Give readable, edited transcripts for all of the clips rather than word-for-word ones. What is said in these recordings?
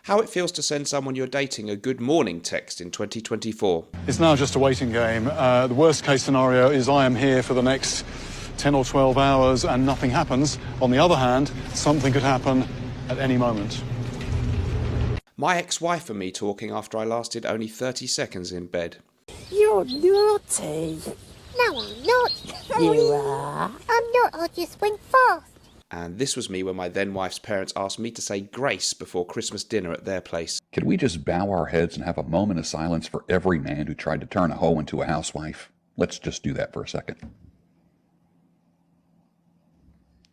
how it feels to send someone you're dating a good morning text in 2024. It's now just a waiting game. The worst case scenario is I am here for the next 10 or 12 hours and nothing happens. On the other hand, something could happen at any moment. My ex-wife and me talking after I lasted only 30 seconds in bed. You're naughty. No, I'm not. You are. I'm not, I just went fast. And this was me when my then-wife's parents asked me to say grace before Christmas dinner at their place. Could we just bow our heads and have a moment of silence for every man who tried to turn a hoe into a housewife? Let's just do that for a second.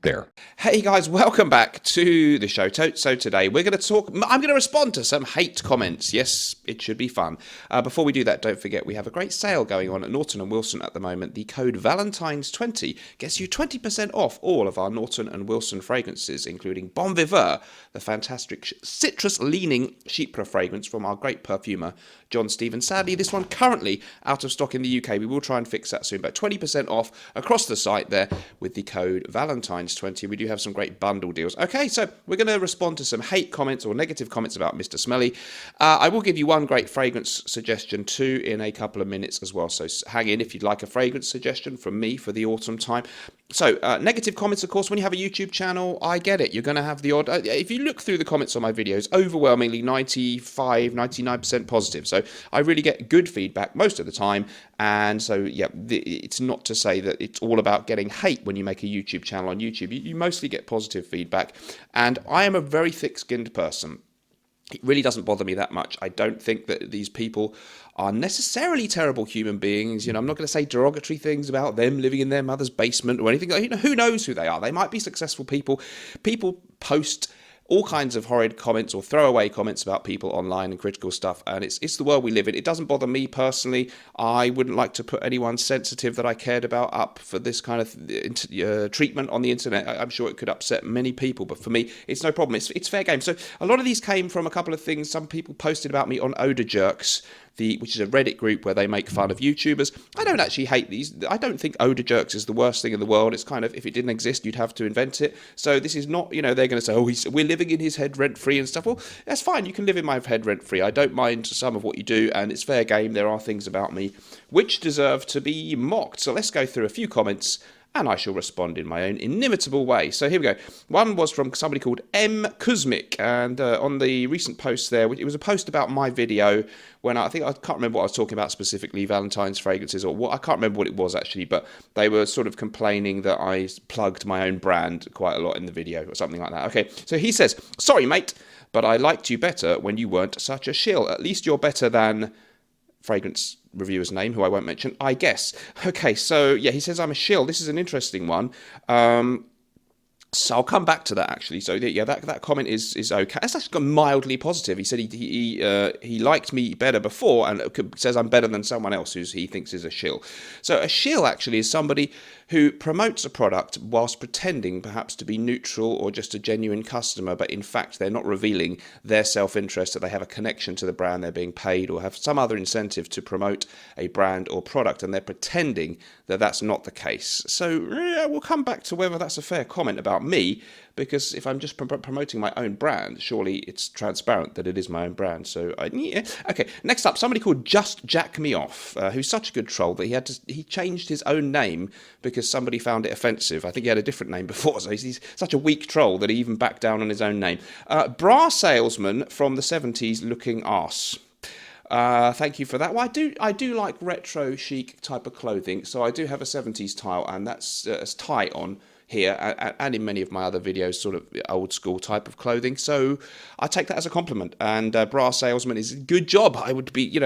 There. Hey guys, welcome back to the show. So today I'm going to respond to some hate comments. Yes, it should be fun. Before we do that, don't forget we have a great sale going on at Norton & Wilson at the moment. The code Valentines20 gets you 20% off all of our Norton & Wilson fragrances, including Bon Viveur, the fantastic citrus-leaning chypre fragrance from our great perfumer, John Stevens. Sadly, this one currently out of stock in the UK. We will try and fix that soon, but 20% off across the site there with the code Valentines20. We do have some great bundle deals. Okay, so we're going to respond to some hate comments or negative comments about Mr. Smelly. I will give you one great fragrance suggestion too in a couple of minutes as well, so hang in if you'd like a fragrance suggestion from me for the autumn time. So, negative comments, of course, when you have a YouTube channel, I get it. You're going to have the odd... if you look through the comments on my videos, overwhelmingly 95, 99% positive. So, I really get good feedback most of the time. And so, yeah, it's not to say that it's all about getting hate when you make a YouTube channel on YouTube. You mostly get positive feedback. And I am a very thick-skinned person. It really doesn't bother me that much. I don't think that these people are necessarily terrible human beings. You know, I'm not going to say derogatory things about them living in their mother's basement or anything. You know, who knows who they are? They might be successful people. People post all kinds of horrid comments or throwaway comments about people online and critical stuff, and it's the world we live in. It doesn't bother me personally. I wouldn't like to put anyone sensitive that I cared about up for this kind of treatment on the internet. I'm sure it could upset many people, but for me, it's no problem. It's fair game. So a lot of these came from a couple of things. Some people posted about me on Odor Jerks, which is a Reddit group where they make fun of YouTubers. I don't actually hate these. I don't think Odor Jerks is the worst thing in the world. It's kind of, if it didn't exist, you'd have to invent it. So this is not, they're going to say, we're living in his head rent-free and stuff. Well, that's fine. You can live in my head rent-free. I don't mind some of what you do, and it's fair game. There are things about me which deserve to be mocked. So let's go through a few comments, and I shall respond in my own inimitable way. So here we go. One was from somebody called M. Kuzmik, and on the recent post there, it was a post about my video when I can't remember what I was talking about specifically, Valentine's fragrances, or what, I can't remember what it was actually, but they were sort of complaining that I plugged my own brand quite a lot in the video or something like that. Okay, so he says, sorry mate, but I liked you better when you weren't such a shill. At least you're better than... fragrance reviewer's name, who I won't mention, I guess. Okay, so yeah, he says I'm a shill. This is an interesting one. So I'll come back to that actually. So yeah, that comment is okay. It's actually got mildly positive. He said he liked me better before and says I'm better than someone else who he thinks is a shill. So a shill actually is somebody who promotes a product whilst pretending perhaps to be neutral or just a genuine customer, but in fact they're not revealing their self-interest, that they have a connection to the brand, they're being paid or have some other incentive to promote a brand or product, and they're pretending that that's not the case. So yeah, we'll come back to whether that's a fair comment about me, because if I'm just promoting my own brand, surely it's transparent that it is my own brand. So, okay. Next up, somebody called Just Jack Me Off, who's such a good troll that he changed his own name because somebody found it offensive. I think he had a different name before, so he's such a weak troll that he even backed down on his own name. Bra salesman from the 70s looking arse. Thank you for that. Well, I do like retro chic type of clothing, so I do have a 70s tile, and that's tie on here and in many of my other videos, sort of old school type of clothing. So I take that as a compliment. And bra salesman is a good job. I would be,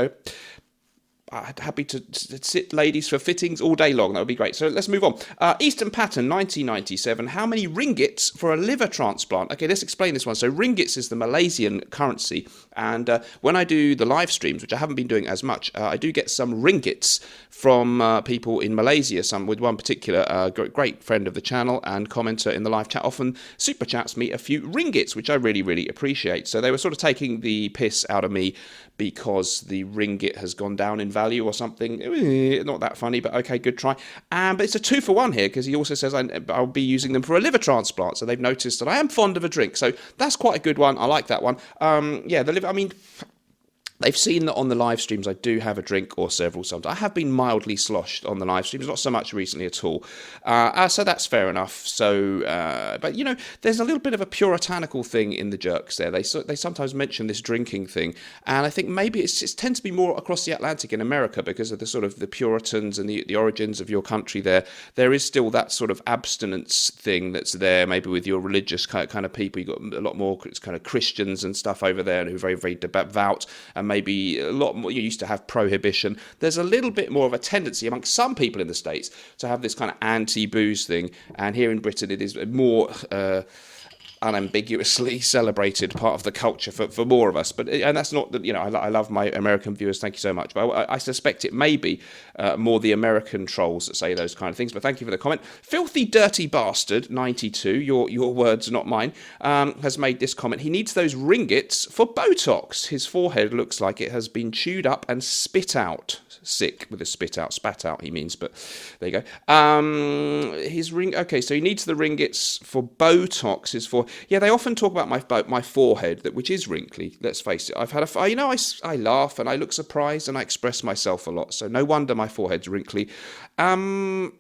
happy to sit ladies for fittings all day long. That would be great. So let's move on. Eastern Pattern, 1997. How many ringgits for a liver transplant? Okay, let's explain this one. So ringgits is the Malaysian currency. And when I do the live streams, which I haven't been doing as much, I do get some ringgits from people in Malaysia. Some with one particular great friend of the channel and commenter in the live chat often super chats me a few ringgits, which I really, really appreciate. So they were sort of taking the piss out of me because the ringgit has gone down in value value or something. Not that funny, but okay, good try. But it's a 2-for-1 here, because he also says I'll be using them for a liver transplant. So they've noticed that I am fond of a drink. So that's quite a good one. I like that one. The liver, I mean, they've seen that on the live streams I do have a drink or several sometimes. I have been mildly sloshed on the live streams, not so much recently at all. So that's fair enough. So, but you know, there's a little bit of a puritanical thing in the jerks there. They sometimes mention this drinking thing, and I think maybe it tends to be more across the Atlantic in America because of the sort of the Puritans and the origins of your country there. There is still that sort of abstinence thing that's there, maybe with your religious kind of people. You've got a lot more kind of Christians and stuff over there who are very, very devout, and maybe a lot more. You used to have prohibition. There's a little bit more of a tendency amongst some people in the States to have this kind of anti-booze thing, and here in Britain it is more unambiguously celebrated part of the culture for more of us. And that's not, you know, I love my American viewers, thank you so much, but I suspect it may be more the American trolls that say those kind of things. But thank you for the comment. Filthy dirty bastard 92, your words, not mine, has made this comment. He needs those ringgits for Botox. His forehead looks like it has been chewed up and spit out. Sick with a spat out he means, but there you go. His ring, okay, so he needs the ringgits for Botox. They often talk about my forehead, which is wrinkly. Let's face it. I've had I laugh and I look surprised and I express myself a lot, so no wonder my forehead's wrinkly. Fine,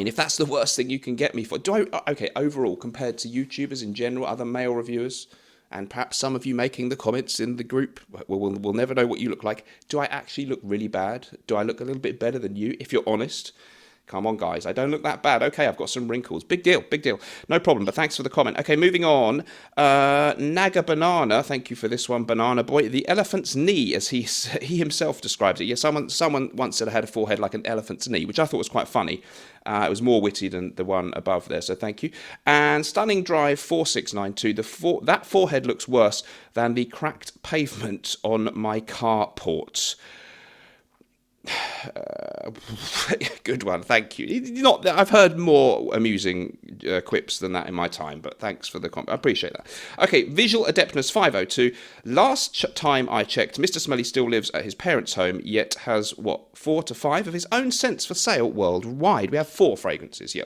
if that's the worst thing you can get me for. Overall, compared to YouTubers in general, other male reviewers, and perhaps some of you making the comments in the group, we'll never know what you look like. Do I actually look really bad? Do I look a little bit better than you, if you're honest? Come on, guys. I don't look that bad. Okay, I've got some wrinkles. Big deal. No problem, but thanks for the comment. Okay, moving on. Naga Banana, thank you for this one, Banana Boy. The elephant's knee, as he himself describes it. Yeah, someone once said I had a forehead like an elephant's knee, which I thought was quite funny. It was more witty than the one above there, so thank you. And Stunning Drive 4692, that forehead looks worse than the cracked pavement on my carport. Good one, thank you. I've heard more amusing quips than that in my time, but thanks for the comment. I appreciate that. Okay, Visual Adeptness 502. Last time I checked, Mr. Smelly still lives at his parents' home, yet has 4 to 5 of his own scents for sale worldwide. We have 4 fragrances here,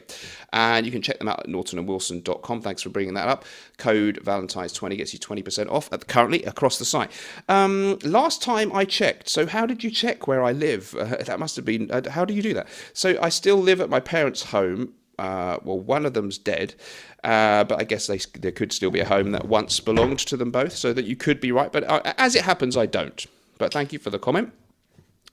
and you can check them out at nortonandwilson.com. Thanks for bringing that up. Code Valentine's20 gets you 20% off currently across the site. Last time I checked, so how did you check where I live? That must have been, how do you do that? So I still live at my parents' home. One of them's dead, but I guess there could still be a home that once belonged to them both, so that you could be right. But as it happens, I don't. But thank you for the comment.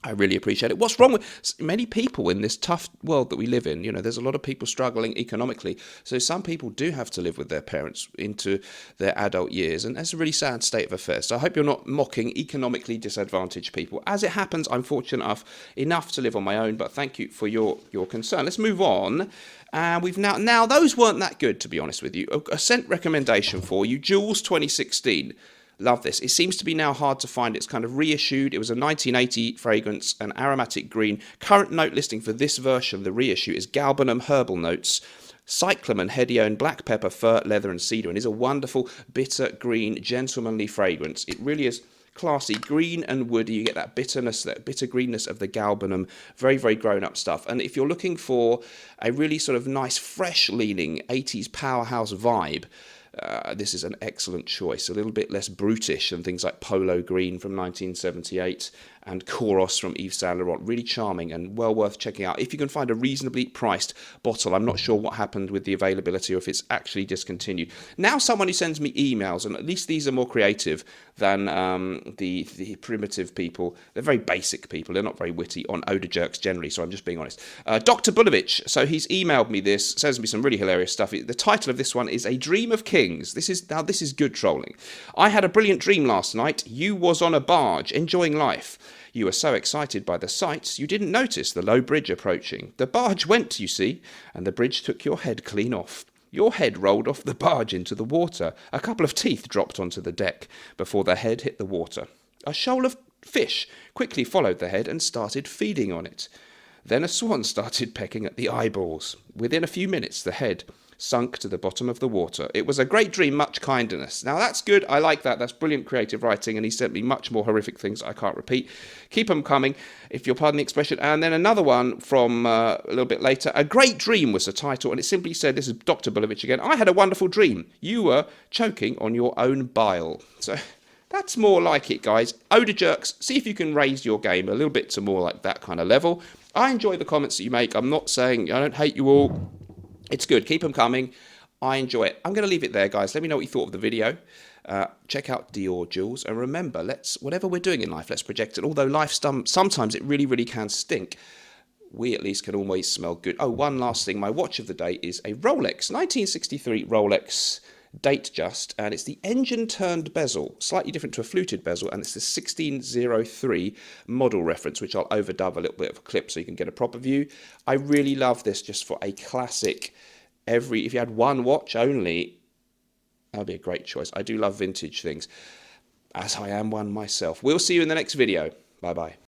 I really appreciate it. What's wrong with many people in this tough world that we live in? You know, there's a lot of people struggling economically. So some people do have to live with their parents into their adult years. And that's a really sad state of affairs. So I hope you're not mocking economically disadvantaged people. As it happens, I'm fortunate enough to live on my own. But thank you for your concern. Let's move on. We've now those weren't that good, to be honest with you. A scent recommendation for you, Jules 2016. Love this. It seems to be now hard to find. It's kind of reissued. It was a 1980 fragrance, an aromatic green. Current note listing for this version, the reissue, is galbanum herbal notes, cyclamen, hedione, black pepper, fir, leather, and cedar. And is a wonderful, bitter, green, gentlemanly fragrance. It really is classy, green and woody. You get that bitterness, that bitter greenness of the galbanum. Very, very grown-up stuff. And if you're looking for a really sort of nice, fresh-leaning 80s powerhouse vibe, this is an excellent choice. A little bit less brutish than things like Polo Green from 1978 and Koros from Yves Saint Laurent. Really charming and well worth checking out. If you can find a reasonably priced bottle. I'm not sure what happened with the availability or if it's actually discontinued. Now someone who sends me emails, and at least these are more creative than the primitive people. They're very basic people. They're not very witty on odor jerks generally, so I'm just being honest. Dr. Bulovich, so he's emailed me this, sends me some really hilarious stuff. The title of this one is A Dream of Kings. This is good trolling. I had a brilliant dream last night. You was on a barge, enjoying life. You were so excited by the sights, you didn't notice the low bridge approaching. The barge went, you see, and the bridge took your head clean off. Your head rolled off the barge into the water. A couple of teeth dropped onto the deck before the head hit the water. A shoal of fish quickly followed the head and started feeding on it. Then a swan started pecking at the eyeballs. Within a few minutes, the head sunk to the bottom of the water. It was a great dream, much kindness. Now that's good. I like that. That's brilliant creative writing, and he sent me much more horrific things I can't repeat. Keep them coming, if you'll pardon the expression. And then another one from a little bit later. A great dream was the title, and it simply said, this is Dr. Bulovich again, I had a wonderful dream. You were choking on your own bile. So that's more like it, guys. Oda Jerks, see if you can raise your game a little bit to more like that kind of level. I enjoy the comments that you make. I'm not saying I don't hate you all. It's good. Keep them coming. I enjoy it. I'm going to leave it there, guys. Let me know what you thought of the video. Check out Dior Jules. And remember, whatever we're doing in life, let's project it. Although life sometimes it really, really can stink, we at least can always smell good. Oh, one last thing. My watch of the day is a Rolex. 1963 Rolex, date just. And it's the engine-turned bezel. Slightly different to a fluted bezel. And it's the 1603 model reference, which I'll overdub a little bit of a clip so you can get a proper view. I really love this just for a classic. If you had one watch only, that would be a great choice. I do love vintage things, as I am one myself. We'll see you in the next video. Bye-bye.